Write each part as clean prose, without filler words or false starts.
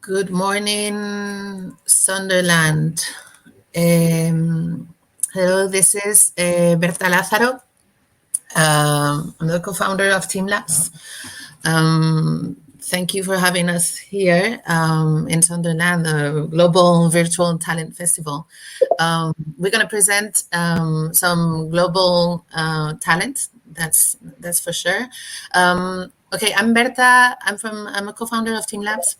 Good morning, Sunderland. Hello, this is Berta Lázaro. I'm the co-founder of Teamlabs. Thank you for having us here in Sunderland, the Global Virtual Talent Festival. We're going to present some global talent. That's for sure. Okay, I'm Berta. I'm a co-founder of Teamlabs.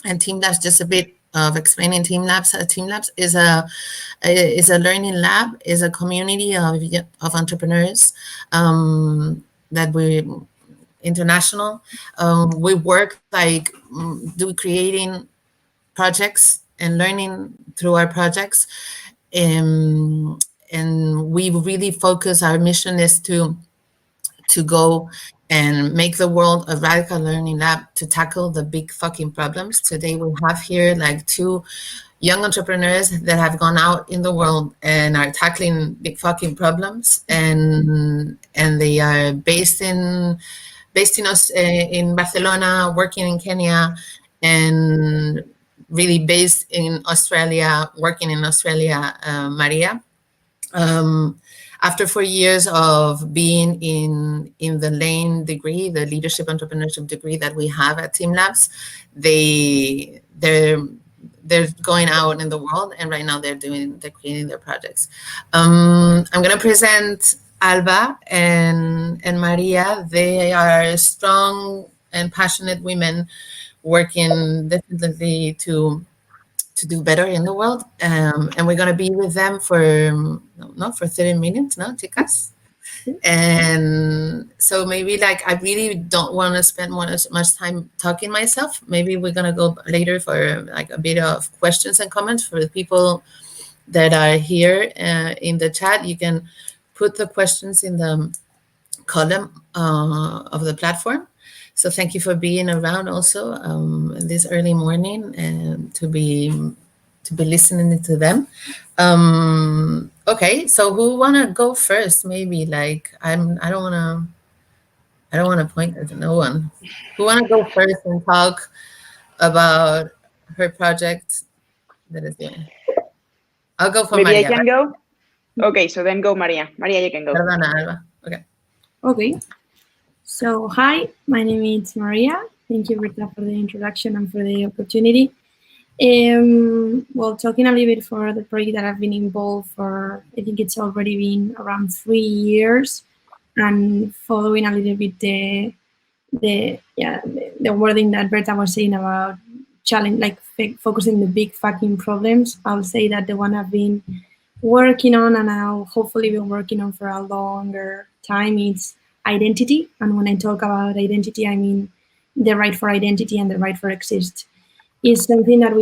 And Teamlabs, just a bit of explaining Teamlabs. Teamlabs is a learning lab, is a community of entrepreneurs that we international. We work creating projects and learning through our projects, and we really focus. Our mission is to go and make the world a radical learning lab to tackle the big fucking problems. Today we have here like two young entrepreneurs that have gone out in the world and are tackling big fucking problems, and they are based in Barcelona, working in Kenia, and really based in Australia, working in Australia, María. After 4 years of being in the LEINN degree, the leadership entrepreneurship degree that we have at Teamlabs, they're going out in the world, and right now they're creating their projects. I'm going to present Alba and María. They are strong and passionate women working definitely to do better in the world, and we're going to be with them for 30 minutes, no, chicas? And so maybe I really don't want to spend much time talking myself. Maybe we're going to go later for a bit of questions and comments for the people that are here in the chat. You can put the questions in the column of the platform. So thank you for being around also this early morning and to be listening to them. Okay, so who wanna go first? Maybe I don't wanna point at no one. Who wanna go first and talk about her project that is doing? I'll go for Maybe María. I can go? Okay, so then go María. María, you can go. Perdona, Alba. Okay. Okay. So, hi, my name is María. Thank you, Berta, for the introduction and for the opportunity. Well, talking a little bit for the project that I've been involved for, I think it's already been around 3 years, and following a little bit the wording that Berta was saying about challenge, focusing the big fucking problems. I'll say that the one I've been working on, and I'll hopefully be working on for a longer time, is identity. And when I talk about identity, I mean the right for identity and the right for exist. Is something that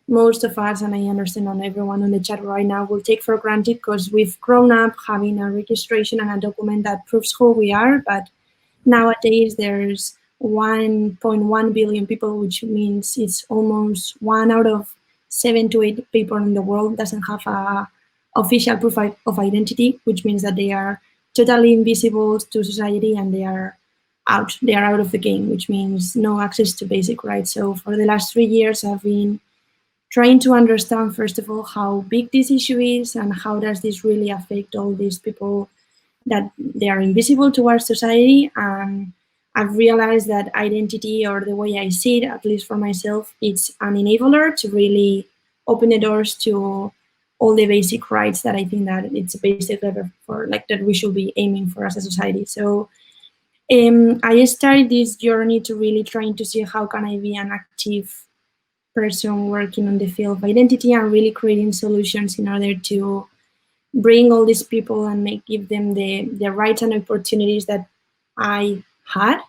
most of us, and I understand on everyone on the chat right now, will take for granted because we've grown up having a registration and a document that proves who we are. But nowadays there's 1.1 billion people, which means it's almost 1 out of 7 to 8 people in the world doesn't have a official proof of identity, which means that they are totally invisible to society and they are out of the game, which means no access to basic rights. So for the last 3 years, I've been trying to understand, first of all, how big this issue is and how does this really affect all these people that they are invisible towards society. And I've realized that identity, or the way I see it, at least for myself, it's an enabler to really open the doors to all the basic rights that I think that it's a basic level for that we should be aiming for as a society. So I started this journey to really trying to see how can I be an active person working on the field of identity and really creating solutions in order to bring all these people and give them the rights and opportunities that I had.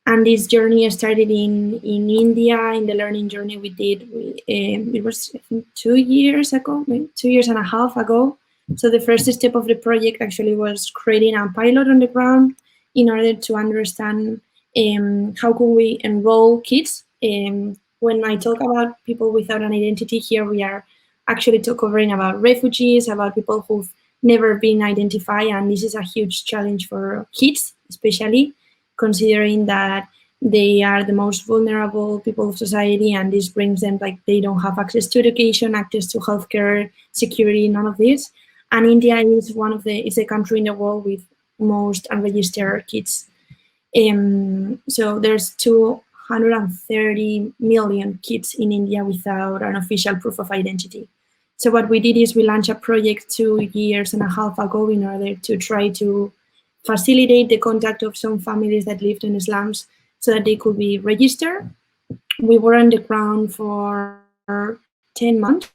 And this journey started in India, in the learning journey we did. It was, I think, 2 years ago, 2 years and a half ago. So the first step of the project actually was creating a pilot on the ground in order to understand how can we enroll kids. When I talk about people without an identity here, we are actually covering about refugees, about people who've never been identified, and this is a huge challenge for kids, especially considering that they are the most vulnerable people of society, and this brings them, like, they don't have access to education, access to healthcare, security, none of this. And India is is a country in the world with most unregistered kids. So there's 230 million kids in India without an official proof of identity. So what we did is we launched a project 2.5 years ago in order to try to facilitate the contact of some families that lived in slums so that they could be registered. We were on the ground for 10 months,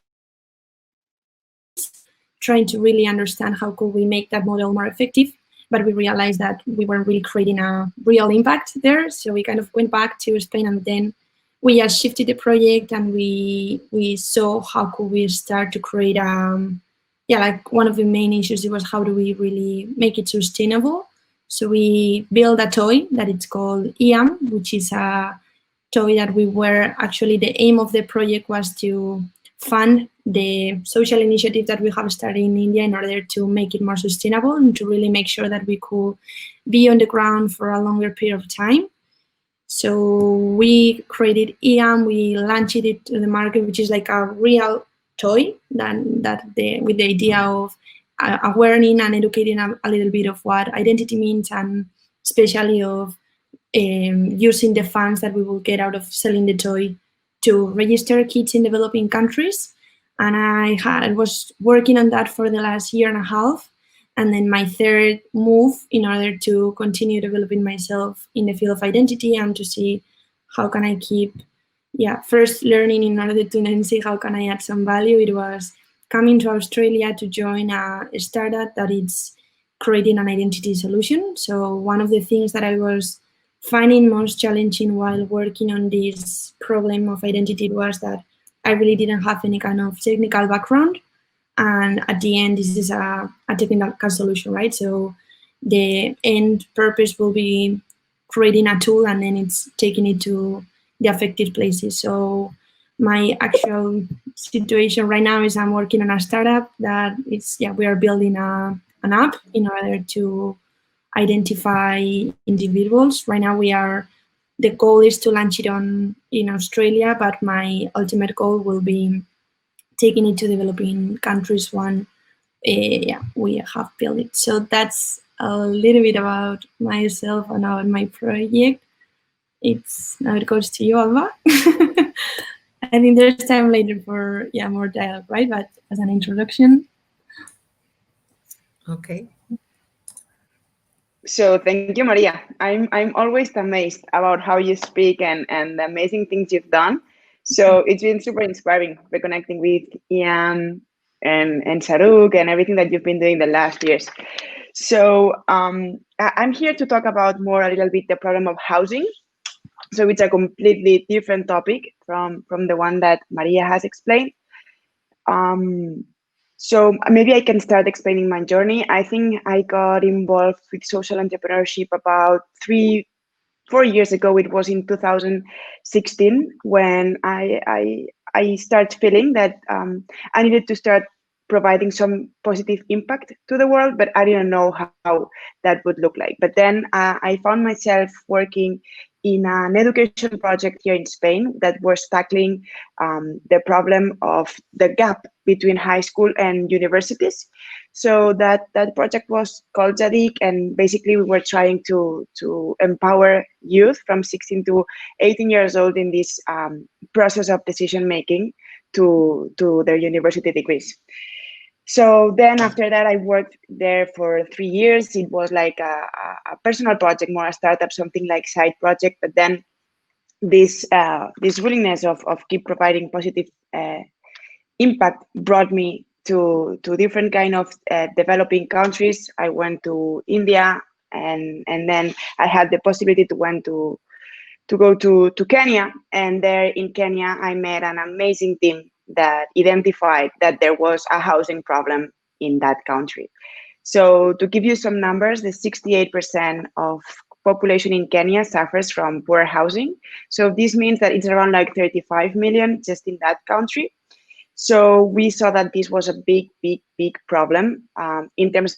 trying to really understand how could we make that model more effective, but we realized that we weren't really creating a real impact there. So we kind of went back to Spain, and then we just shifted the project, and we saw how could we start to create like one of the main issues was how do we really make it sustainable. So we built a toy that it's called IAM, which is a toy that we were actually, the aim of the project was to fund the social initiative that we have started in India in order to make it more sustainable and to really make sure that we could be on the ground for a longer period of time. So we created IAM, we launched it to the market, which is like a real toy with the idea of awareing and educating a little bit of what identity means, and especially of using the funds that we will get out of selling the toy to register kids in developing countries. And I was working on that for the last 1.5 years. And then my third move, in order to continue developing myself in the field of identity and to see how can I keep, first learning in order to then see how can I add some value, it was coming to Australia to join a startup that is creating an identity solution. So one of the things that I was finding most challenging while working on this problem of identity was that I really didn't have any kind of technical background. And at the end, this is a technical solution, right? So the end purpose will be creating a tool, and then it's taking it to the affected places. So my actual situation right now is I'm working on a startup that we are building an app in order to identify individuals. Right now the goal is to launch it in Australia, but my ultimate goal will be taking it to developing countries when we have built it. So that's a little bit about myself and about my project. Now it goes to you, Alba. I think there's time later for more dialogue, right? But as an introduction. Okay. So thank you, Maria. I'm always amazed about how you speak and the amazing things you've done. So it's been super inspiring reconnecting with Ian and Saruk and everything that you've been doing the last years. So I'm here to talk about a little bit the problem of housing. So it's a completely different topic from the one that Maria has explained. So maybe I can start explaining my journey. I think I got involved with social entrepreneurship about 4 years ago. It was in 2016 when I started feeling that I needed to start providing some positive impact to the world, but I didn't know how that would look like. But then I found myself working in an education project here in Spain that was tackling the problem of the gap between high school and universities. So that project was called Zadig, and basically we were trying to empower youth from 16 to 18 years old in this process of decision making to their university degrees. So then after that, I worked there for 3 years. It was like a personal project, more a startup, something like side project. But then this willingness of keep providing positive impact brought me to different kind of developing countries. I went to India, and then I had the possibility to go to Kenya. And there in Kenya, I met an amazing team that identified that there was a housing problem in that country. So to give you some numbers, the 68% of population in Kenya suffers from poor housing. So this means that it's around like 35 million just in that country. So we saw that this was a big problem in terms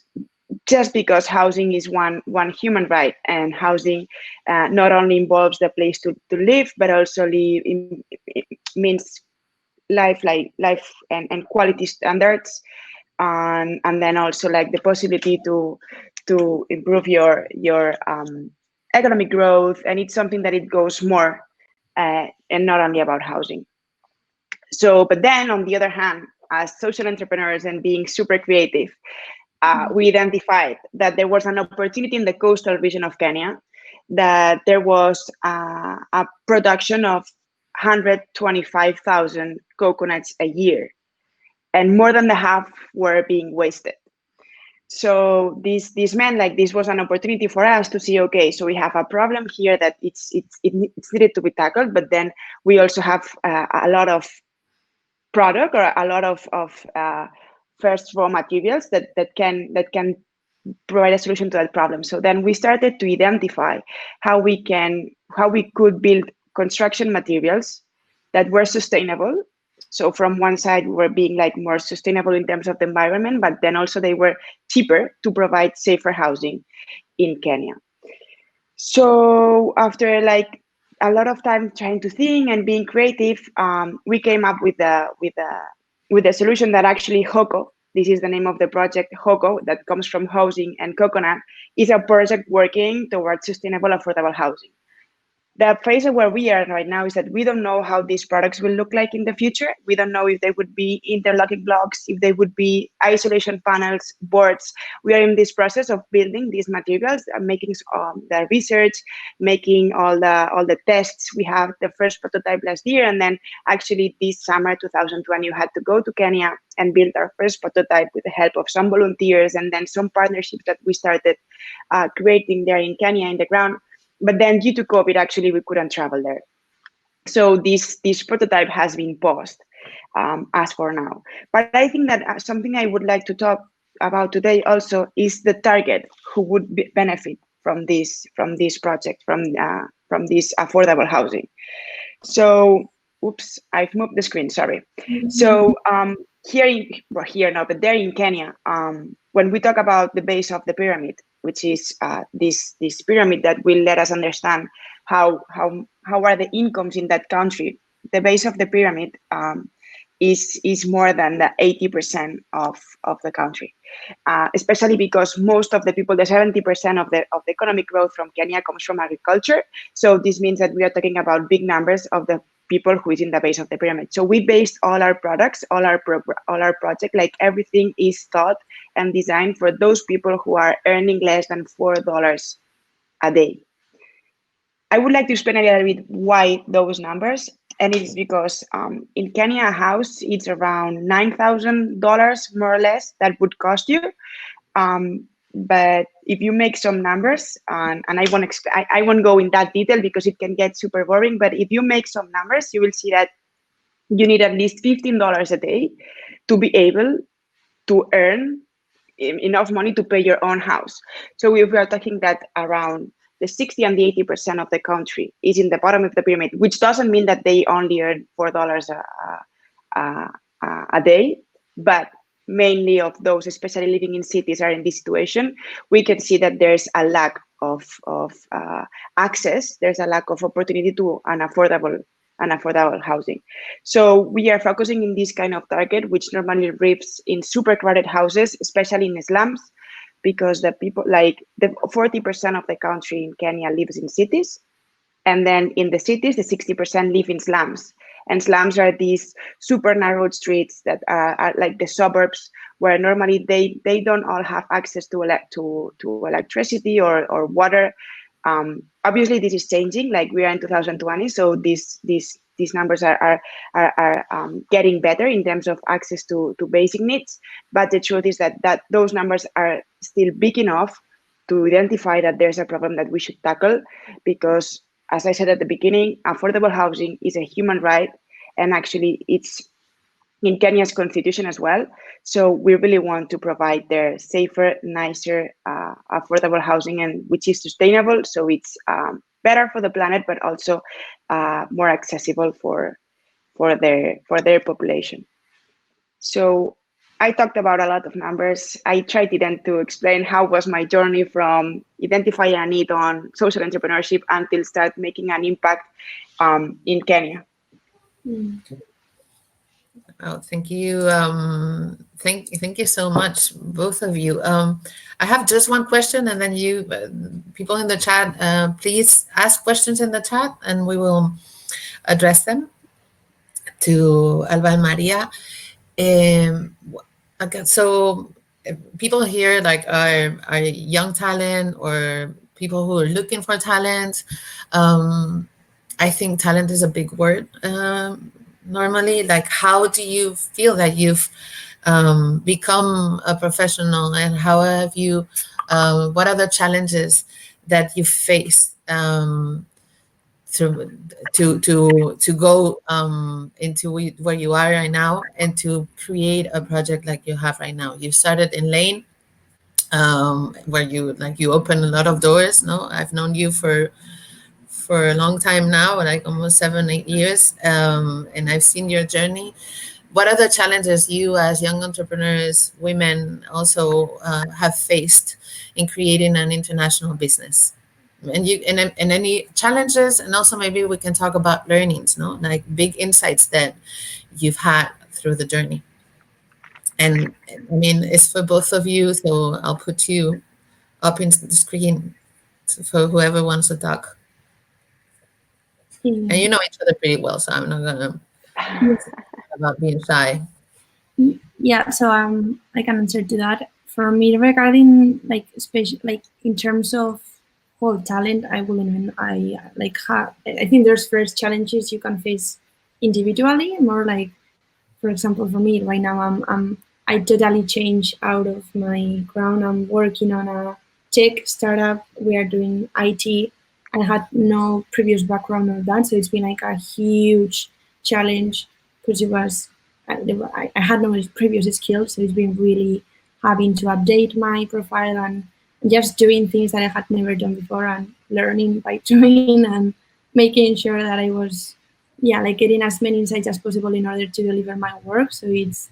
just because housing is one human right, and housing not only involves the place to live, but also means life and quality standards, and then also like the possibility to improve your economic growth, and it's something that it goes more and not only about housing. So, but then on the other hand, as social entrepreneurs and being super creative, we identified that there was an opportunity in the coastal region of Kenya, that there was a production of 125,000 coconuts a year, and more than the half were being wasted. So this meant like this was an opportunity for us to see, okay, so we have a problem here that it's needed to be tackled, but then we also have a lot of product, or a lot of first raw materials that can provide a solution to that problem. So then we started to identify how we could build construction materials that were sustainable. So from one side, we were being like more sustainable in terms of the environment, but then also they were cheaper to provide safer housing in Kenya. So after like a lot of time trying to think and being creative, we came up with a solution that actually HOCO, this is the name of the project, HOCO, that comes from housing and coconut, is a project working towards sustainable, affordable housing. The phase where we are right now is that we don't know how these products will look like in the future. We don't know if they would be interlocking blocks, if they would be isolation panels, boards. We are in this process of building these materials, making the research, making all the tests. We have the first prototype last year, and then actually this summer 2020, we had to go to Kenya and build our first prototype with the help of some volunteers and then some partnerships that we started creating there in Kenya in the ground. But then due to COVID, actually, we couldn't travel there. So this prototype has been paused as for now. But I think that something I would like to talk about today also is the target who would benefit from this project, from this affordable housing. So, oops, I've moved the screen, sorry. So there in Kenya, when we talk about the base of the pyramid, which is this pyramid that will let us understand how are the incomes in that country. The base of the pyramid is more than the 80% of the country, especially because most of the people, the 70% of the economic growth from Kenya comes from agriculture. So this means that we are talking about big numbers of the people who is in the base of the pyramid. So we based all our products, all our project, like everything is thought and designed for those people who are earning less than $4 a day. I would like to explain a little bit why those numbers, and it is because in Kenya, a house, it's around $9,000 more or less that would cost you. But if you make some numbers, and I won't go in that detail because it can get super boring, but if you make some numbers, you will see that you need at least $15 a day to be able to earn enough money to pay your own house. So we are talking that around the 60 and the 80% of the country is in the bottom of the pyramid, which doesn't mean that they only earn $4 a day, but mainly of those, especially living in cities, are in this situation. We can see that there's a lack of access. There's a lack of opportunity to an affordable housing. So we are focusing in this kind of target, which normally lives in super crowded houses, especially in slums, because the people, like the 40% of the country in Kenya lives in cities. And then in the cities, the 60% live in slums. And slums are these super narrow streets that are like the suburbs, where normally they don't all have access to electricity or water. Obviously, this is changing. Like we are in 2020, so these numbers are getting better in terms of access to basic needs. But the truth is that those numbers are still big enough to identify that there's a problem that we should tackle, because, as I said at the beginning, affordable housing is a human right, and actually it's in Kenya's constitution as well. So we really want to provide their safer, nicer, affordable housing, and which is sustainable. So it's better for the planet, but also more accessible for their population. So I talked about a lot of numbers. I tried then to explain how was my journey from identifying a need on social entrepreneurship until start making an impact in Kenya. Oh, thank you. Thank you so much, both of you. I have just one question, and then you, people in the chat, please ask questions in the chat, and we will address them to Alba and Maria. Okay, so people here like are young talent or people who are looking for talent. I think talent is a big word. Normally, like, how do you feel that you've become a professional, and how have you, what are the challenges that you face to go into where you are right now and to create a project like you have right now? You started in LEINN, where you open a lot of doors. No, I've known you for a long time now, like almost 7-8 years, and I've seen your journey. What are the challenges you as young entrepreneurs, women, also have faced in creating an international business? And any challenges, and also maybe we can talk about learnings, no, like big insights that you've had through the journey. And I mean, it's for both of you, so I'll put you up in the screen for whoever wants to talk. And you know each other pretty well, so I'm not gonna about being shy. Yeah, so I can answer to that. For me, regarding like especially like in terms of whole talent, I wouldn't. I think there's first challenges you can face individually, more like, for example, for me right now, I totally changed out of my ground. I'm working on a tech startup. We are doing IT. I had no previous background of that, so it's been like a huge challenge because it was I had no previous skills, so it's been really having to update my profile and just doing things that I had never done before and learning by doing and making sure that I was like getting as many insights as possible in order to deliver my work. So it's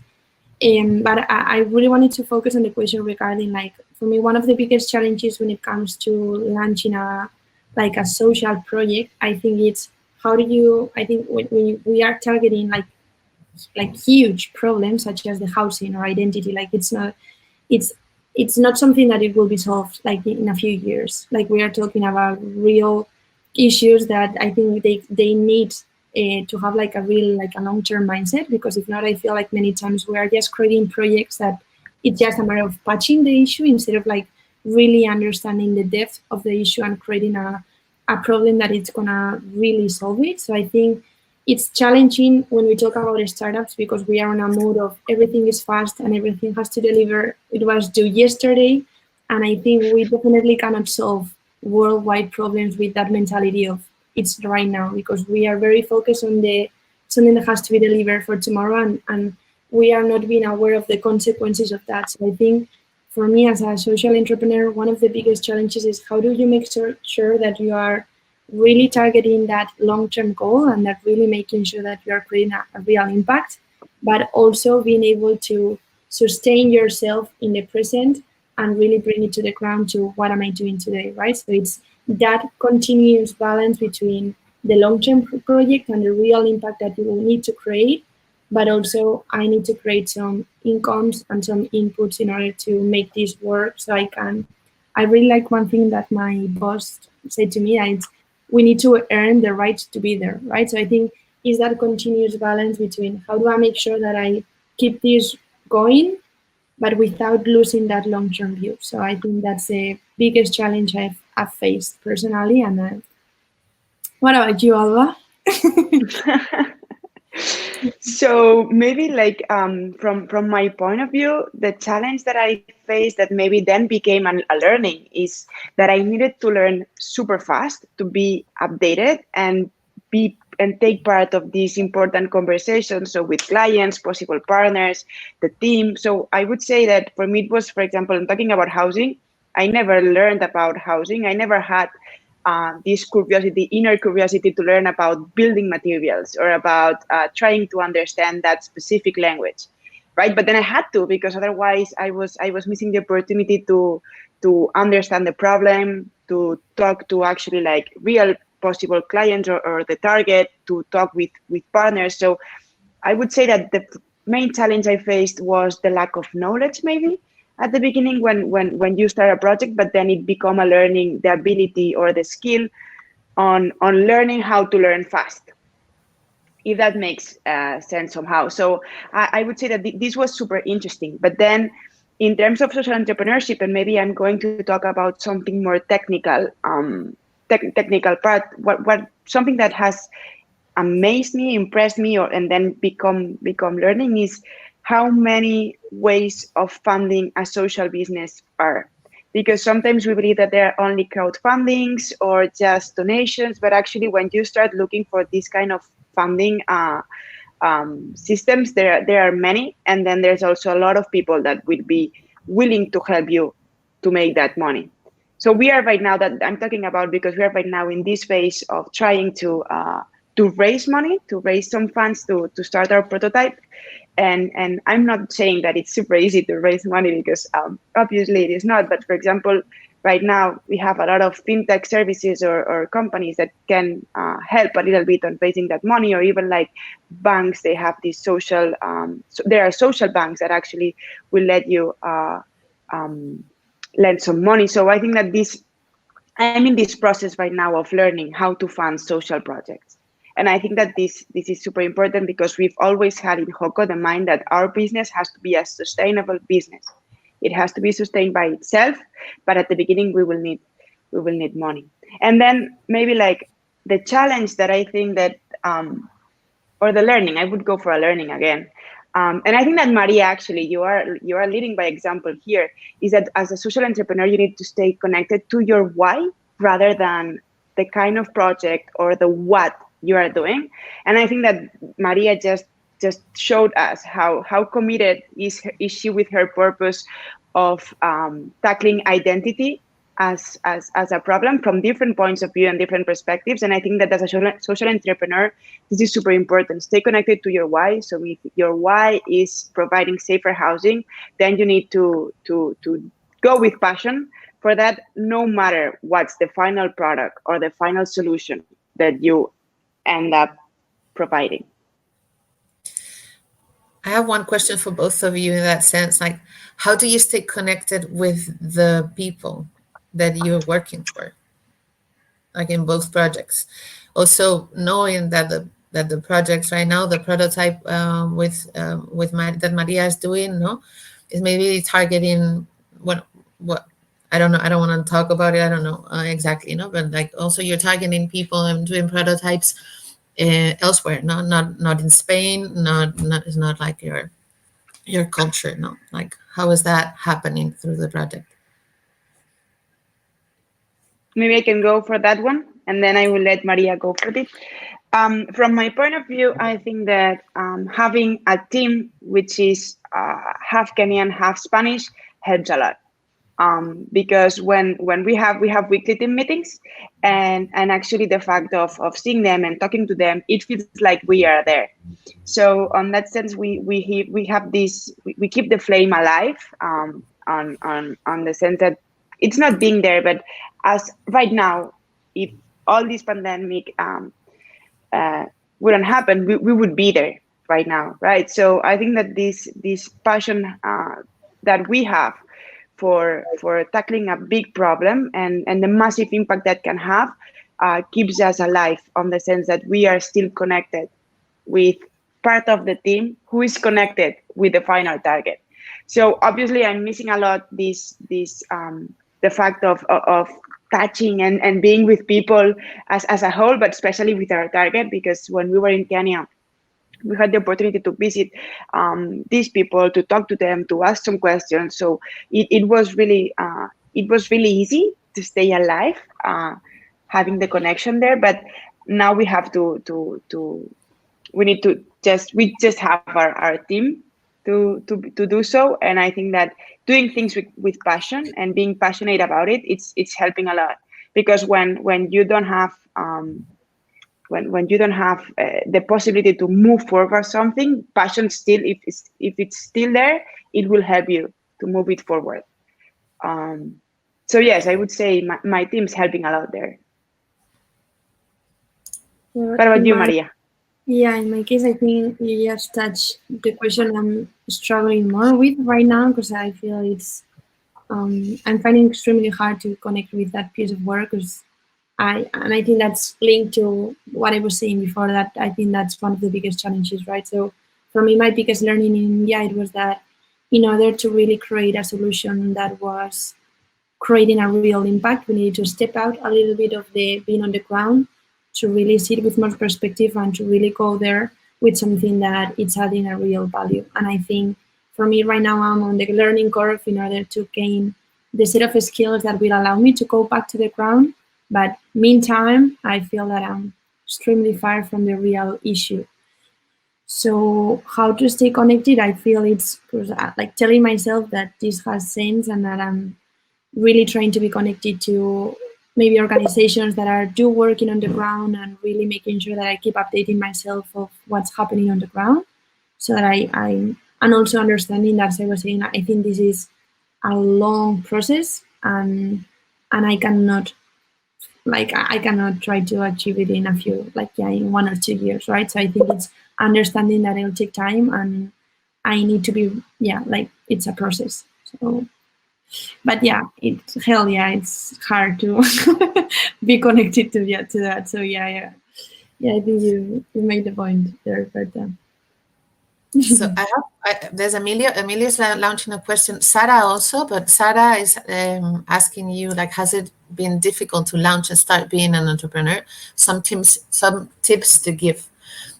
but I really wanted to focus on the question regarding, like, for me, one of the biggest challenges when it comes to launching a social project, I think it's how do you, I think when we are targeting like huge problems such as the housing or identity, like it's not something that it will be solved like in a few years. Like, we are talking about real issues that I think they need to have like a real a long-term mindset, because if not, I feel like many times we are just creating projects that it's just a matter of patching the issue instead of like really understanding the depth of the issue and creating a problem that it's gonna really solve it. So I think it's challenging when we talk about startups because we are on a mode of everything is fast and everything has to deliver. It was due yesterday, and I think we definitely cannot solve worldwide problems with that mentality of it's right now, because we are very focused on the something that has to be delivered for tomorrow, and we are not being aware of the consequences of that. So I think for me as a social entrepreneur, one of the biggest challenges is how do you make sure that you are really targeting that long-term goal and that really making sure that you are creating a real impact, but also being able to sustain yourself in the present and really bring it to the ground to what am I doing today, right? So it's that continuous balance between the long-term project and the real impact that you will need to create, but also I need to create some incomes and some inputs in order to make this work. So I really like one thing that my boss said to me, and we need to earn the right to be there, right? So I think is that continuous balance between how do I make sure that I keep this going, but without losing that long-term view. So I think that's the biggest challenge I've faced personally. And what about you, Alba? So maybe like from my point of view, the challenge that I faced that maybe then became a learning is that I needed to learn super fast to be updated and take part of these important conversations. So with clients, possible partners, the team. So I would say that for me, it was, for example, I'm talking about housing. I never learned about housing. I never had this curiosity, inner curiosity to learn about building materials or about trying to understand that specific language, right? But then I had to, because otherwise I was missing the opportunity to understand the problem, to talk to actually like real possible clients or the target, to talk with partners. So I would say that the main challenge I faced was the lack of knowledge, maybe at the beginning when you start a project, but then it become a learning, the ability or the skill on learning how to learn fast, if that makes sense somehow. So I would say that this was super interesting. But then in terms of social entrepreneurship, and maybe I'm going to talk about something more technical, technical part, what something that has amazed me, impressed me, and then become learning is how many ways of funding a social business are. Because sometimes we believe that there are only crowdfundings or just donations, but actually when you start looking for this kind of funding systems, there are many, and then there's also a lot of people that will be willing to help you to make that money. So we are right now, that I'm talking about, because we are right now in this phase of trying to raise money, to raise some funds to start our prototype. And I'm not saying that it's super easy to raise money, because obviously it is not. But for example, right now we have a lot of fintech services or companies that can help a little bit on raising that money, or even like banks. They have these social, so there are social banks that actually will let you lend some money. So I think that I'm in this process right now of learning how to fund social projects. And I think that this is super important, because we've always had in Hoko the mind that our business has to be a sustainable business. It has to be sustained by itself, but at the beginning we will need money. And then maybe like the challenge that I think that, or the learning, I would go for a learning again. And I think that Maria, actually, you are leading by example here, is that as a social entrepreneur, you need to stay connected to your why rather than the kind of project or the what you are doing. And I think that Maria just showed us how committed is she with her purpose of tackling identity as a problem from different points of view and different perspectives. And I think that as a social entrepreneur, this is super important. Stay connected to your why. So if your why is providing safer housing, then you need to go with passion for that, no matter what's the final product or the final solution that you end up providing. I have one question for both of you in that sense. Like, how do you stay connected with the people that you're working for, like in both projects? Also, knowing that the projects right now, the prototype that Maria is doing, is maybe targeting what I don't know. I don't want to talk about it. I don't know exactly, but like also you're targeting people and doing prototypes elsewhere, not in Spain, it's not like your culture, like how is that happening through the project? Maybe I can go for that one, and then I will let Maria go for it. From my point of view, I think that having a team which is half Kenyan, half Spanish helps a lot. Because when we have weekly team meetings, and actually the fact of seeing them and talking to them, it feels like we are there. So on that sense, we have this, we keep the flame alive on the sense that it's not being there, but as right now, if all this pandemic wouldn't happen, we would be there right now, right? So I think that this passion that we have for tackling a big problem and the massive impact that can have keeps us alive, on the sense that we are still connected with part of the team who is connected with the final target. So obviously I'm missing a lot the fact of touching and being with people as a whole, but especially with our target, because when we were in Kenya, we had the opportunity to visit these people, to talk to them, to ask some questions. So it was really easy to stay alive, having the connection there. But now we have we just have our team to do so. And I think that doing things with passion and being passionate about it, it's helping a lot. Because when you don't have when you don't have the possibility to move forward something, passion still, if it's still there, it will help you to move it forward. So yes, I would say my team's helping a lot there. What about you, Maria? Yeah, in my case, I think you just touched the question I'm struggling more with right now, because I feel it's I'm finding it extremely hard to connect with that piece of work, because I think that's linked to what I was saying before, that I think that's one of the biggest challenges, right? So for me, my biggest learning in India, it was that in order to really create a solution that was creating a real impact, we needed to step out a little bit of the being on the ground, to really see it with more perspective, and to really go there with something that it's adding a real value. And I think for me right now, I'm on the learning curve in order to gain the set of skills that will allow me to go back to the ground. But meantime, I feel that I'm extremely far from the real issue. So how to stay connected? I feel it's like telling myself that this has sense, and that I'm really trying to be connected to maybe organizations that are working on the ground, and really making sure that I keep updating myself of what's happening on the ground, so that I'm and also understanding that, as I was saying, I think this is a long process, and I cannot try to achieve it in a few, in 1 or 2 years, right? So I think it's understanding that it'll take time, and I need to be, it's a process. So, but yeah, it's hard to be connected to that. So yeah, I think you made the point there, Berta. So there's Amelia. Amelia's launching a question. Sarah also, but Sarah is asking you, like, has it been difficult to launch and start being an entrepreneur? Some tips to give.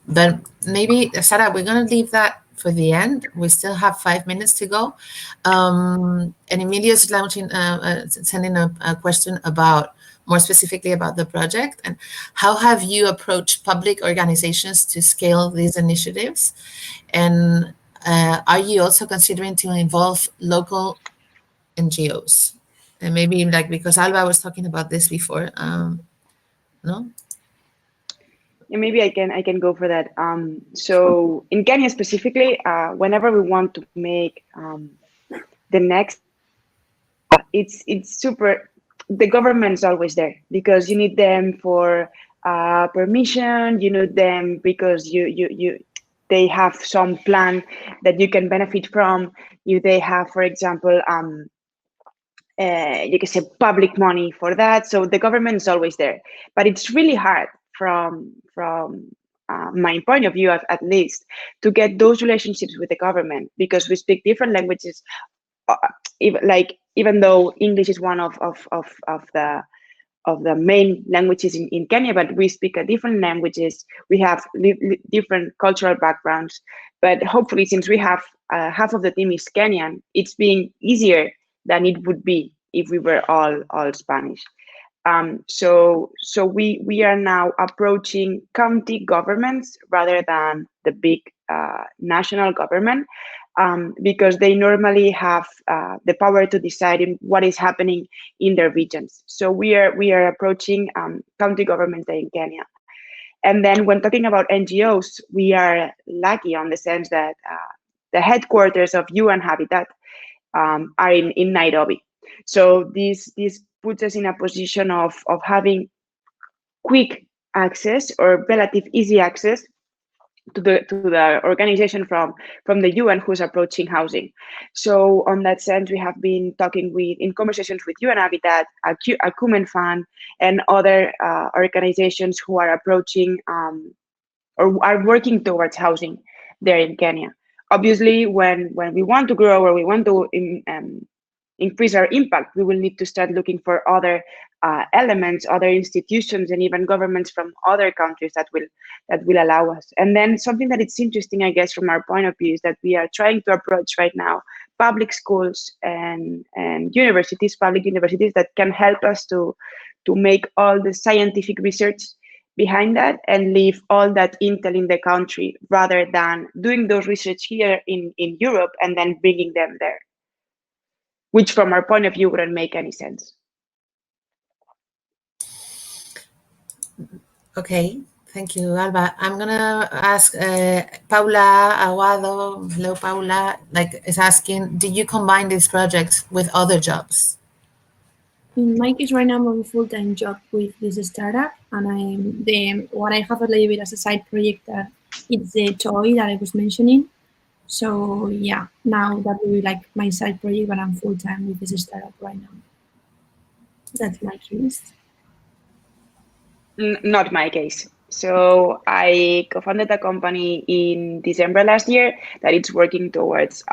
But maybe, Sarah, we're going to leave that for the end. We still have 5 minutes to go. And Emilia's launching, sending a question about, more specifically about the project, and how have you approached public organizations to scale these initiatives? And are you also considering to involve local NGOs? And maybe, like, because Alba was talking about this before, no? Yeah, maybe I can go for that. So in Kenya specifically, whenever we want to make the next, it's super. The government's always there, because you need them for permission. You need them because they have some plan that you can benefit from. They have, for example, you can say public money for that. So the government is always there, but it's really hard from my point of view, at least, to get those relationships with the government, because we speak different languages. Even though English is one of the main languages in Kenya, but we speak different languages. We have different cultural backgrounds, but hopefully, since we have half of the team is Kenyan, it's being easier than it would be if we were all Spanish. So we are now approaching county governments rather than the big national government, because they normally have the power to decide what is happening in their regions. So we are approaching county governments in Kenya. And then when talking about NGOs, we are lucky on the sense that the headquarters of UN Habitat are in Nairobi. So this puts us in a position of having quick access, or relative easy access, to the organization from the UN who's approaching housing. So on that sense, we have been talking in conversations with UN Habitat, Acumen Fund, and other organizations who are approaching or are working towards housing there in Kenya. Obviously, when we want to grow, or we want to increase our impact, we will need to start looking for other elements, other institutions, and even governments from other countries that will allow us. And then something that it's interesting, I guess, from our point of view, is that we are trying to approach right now public schools and universities, public universities, that can help us to make all the scientific research behind that and leave all that intel in the country, rather than doing those research here in Europe and then bringing them there, which from our point of view wouldn't make any sense. Okay, Thank you, Alba. I'm gonna ask Paula Aguado. Hello, Paula. Is asking, do you combine these projects with other jobs? In my case, right now I'm on a full-time job with this startup, and what I have a little bit as a side project that it's the toy that I was mentioning. So yeah, now that will be like my side project, but I'm full-time with this startup right now. That's my case. Not my case. So I co-founded a company in December last year that it's working towards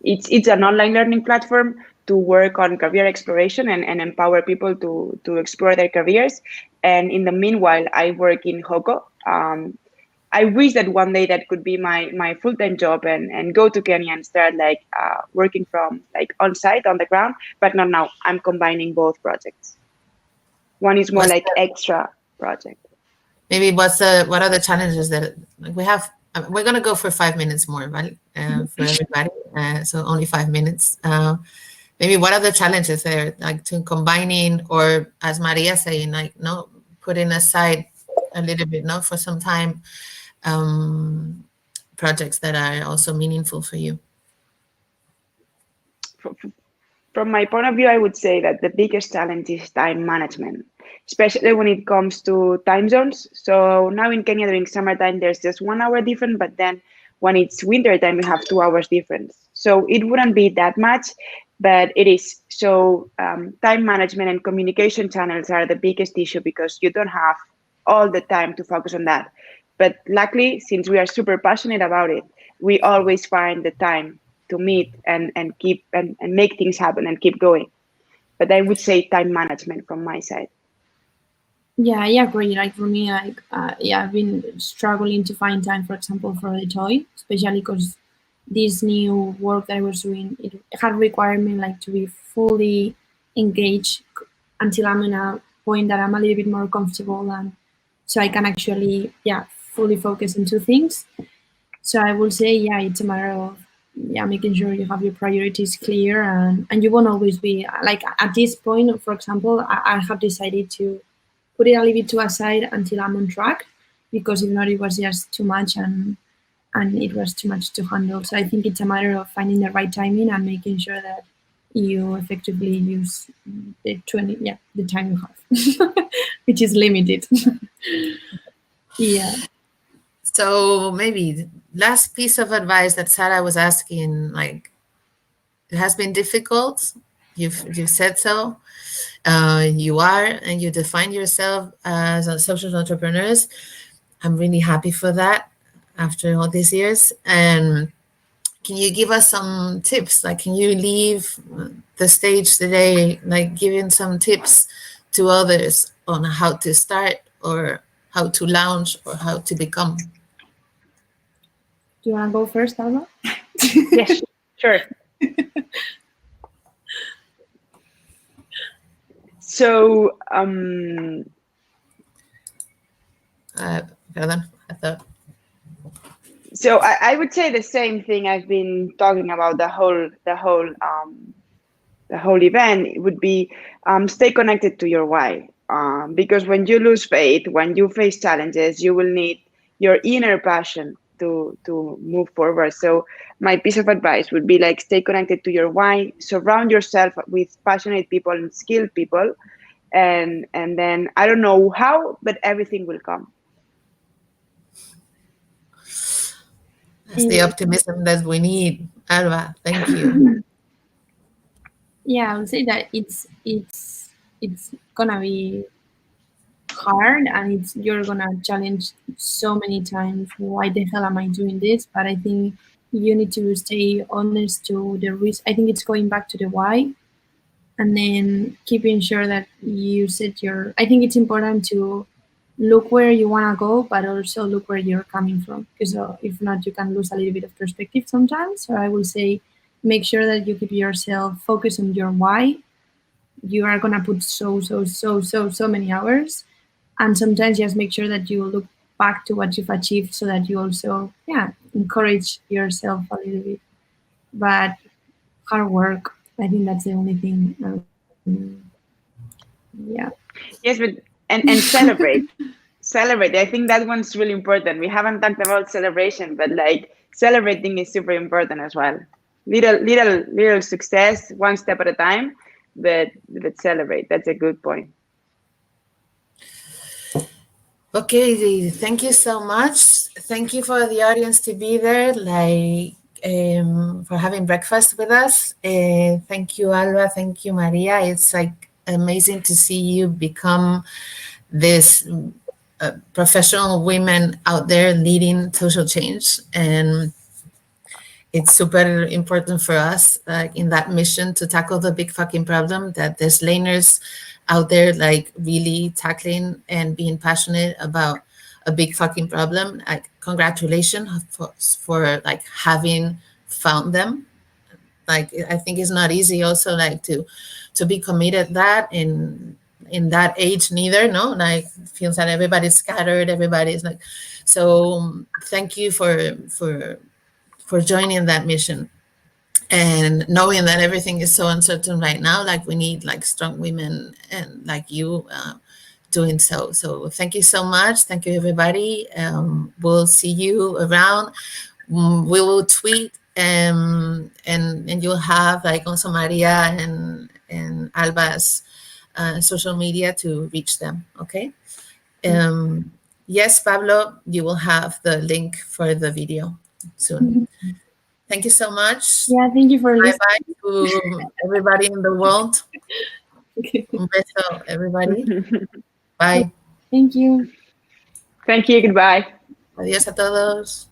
it's an online learning platform to work on career exploration and empower people to explore their careers. And in the meanwhile, I work in Hoko. I wish that one day that could be my full-time job and go to Kenya and start working from on site on the ground, but not now. I'm combining both projects. One is more extra project. Maybe what are the challenges that we have? We're gonna go for 5 minutes more, right? For everybody. So only 5 minutes. Maybe what are the challenges there, to combining, or as Maria saying, putting aside a little bit, for some time, projects that are also meaningful for you? From my point of view, I would say that the biggest challenge is time management, especially when it comes to time zones. So now in Kenya during summertime, there's just 1 hour different, but then when it's winter time, we have 2 hours difference. So it wouldn't be that much, but it is. So time management and communication channels are the biggest issue because you don't have all the time to focus on that. But luckily, since we are super passionate about it, we always find the time to meet and keep and make things happen and keep going. But I would say time management from my side. Yeah, I agree. Like for me, I've been struggling to find time, for example, for the toy, especially because this new work that I was doing, it had required me to be fully engaged until I'm in a point that I'm a little bit more comfortable, and so I can actually fully focus into things. So I will say it's a matter of making sure you have your priorities clear, and you won't always be at this point. For example, I have decided to put it a little bit to aside until I'm on track, because if not, it was just too much and it was too much to handle. So I think it's a matter of finding the right timing and making sure that you effectively use the time you have, which is limited. Yeah. So maybe last piece of advice that Sarah was asking, it has been difficult. You've said so. You are, and you define yourself as a social entrepreneurs. I'm really happy for that after all these years. And can you give us some tips? Can you leave the stage today, giving some tips to others on how to start, or how to launch, or how to become? Do you want to go first, Alba? Yes, sure. So, Pardon, I thought. So I would say the same thing I've been talking about the whole event. It would be stay connected to your why, because when you lose faith, when you face challenges, you will need your inner passion to move forward. So my piece of advice would be stay connected to your why, surround yourself with passionate people and skilled people, and then I don't know how, but everything will come. That's the optimism that we need, Alba. Thank you. Yeah, I would say that it's gonna be hard, and you're gonna challenge so many times. Why the hell am I doing this? But I think you need to stay honest to the risk. I think it's going back to the why, and then keeping sure that you set your. I think it's important to look where you want to go, but also look where you're coming from, because if not, you can lose a little bit of perspective sometimes. So I will say, make sure that you keep yourself focused on your why. You are gonna put so many hours, and sometimes just make sure that you look back to what you've achieved, so that you also encourage yourself a little bit. But hard work, I think that's the only thing. Yeah. Yes, but and celebrate. Celebrate. I think that one's really important. We haven't talked about celebration, but like celebrating is super important as well. Little success, one step at a time, but celebrate. That's a good point. Okay, thank you so much. Thank you for the audience to be there, like for having breakfast with us. Thank you, Alba. Thank you, Maria. It's like amazing to see you become this professional women out there leading social change, and it's super important for us in that mission to tackle the big fucking problem that there's Leinners out there like really tackling and being passionate about a big fucking problem. Like, congratulations for like having found them. Like, I think it's not easy also like to be committed that in that age neither, no? Like, it feels that everybody's scattered, everybody's like, so thank you for joining that mission, and knowing that everything is so uncertain right now. Like, we need like strong women and like you doing so. So thank you so much. Thank you, everybody. We'll see you around. We will tweet and you'll have like also Maria and Alba's social media to reach them. Okay. Yes, Pablo, you will have the link for the video soon. Thank you so much. Yeah, thank you for listening. Bye-bye to everybody in the world. Un beso, everybody. Bye. Thank you. Thank you. Goodbye. Adiós a todos.